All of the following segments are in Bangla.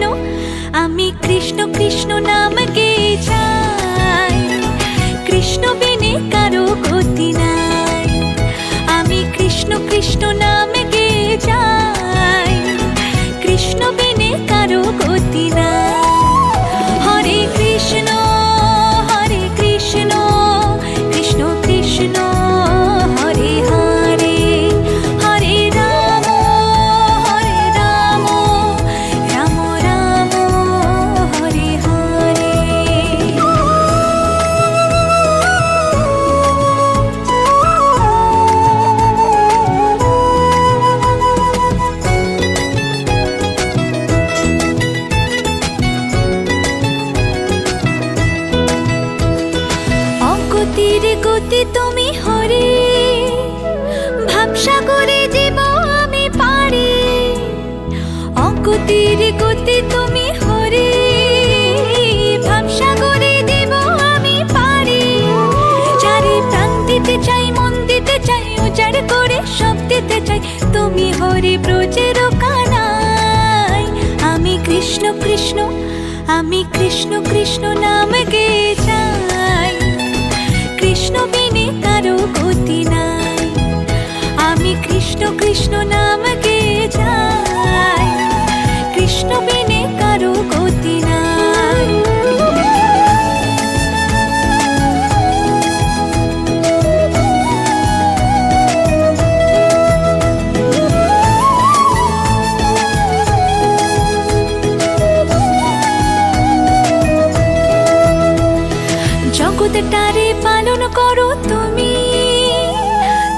কৃষ্ণ আমি কৃষ্ণ কৃষ্ণ নাম গে যাই কৃষ্ণ বিনে কারো গতি নাই আমি কৃষ্ণ কৃষ্ণ নাম গে যাই কৃষ্ণ বিনে কারো গতি নাই হরে কৃষ্ণ কৃষ্ণ কৃষ্ণ হরে হরে হরে রাম রাম রাম হরে হরে অগতির গতি তুমি হরে ভাবসাগরে জীব আমি পারি অগতির গতি তুমি হরে ভাবসাগরে জীব আমি পারি চারি প্রাণ দিতে চাই মন দিতে চাই উজাড় করে সব দিতে চাই তুমি হরি ব্রজের কানাই আমি কৃষ্ণ কৃষ্ণ আমি কৃষ্ণ কৃষ্ণ নাম গে যাই কৃষ্ণ বিনে কারো গতি নাই আমি কৃষ্ণ কৃষ্ণ নাম গে যাই কৃষ্ণ বিনে কারো গতি নাই জগৎটারে পালন করো তুমি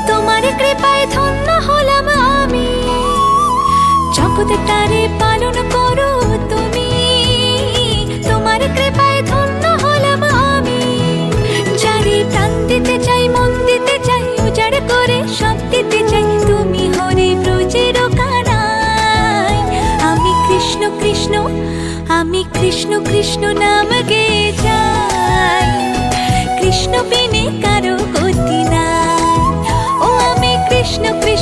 তোমার কৃপায় ধন্য হলাম আমি জগৎটারে পালন করো তুমি তোমার কৃপায় ধন্য হলাম আমি চারি প্রাণ দিতে চাই মন দিতে চাই উজাড় করে সব দিতে চাই তুমি হরি ব্রজের কানাই আমি কৃষ্ণ কৃষ্ণ আমি কৃষ্ণ কৃষ্ণ নাম গে যাই কৃষ্ণ বিনে কারো গতি নাই ও আমি কৃষ্ণ কৃষ্ণ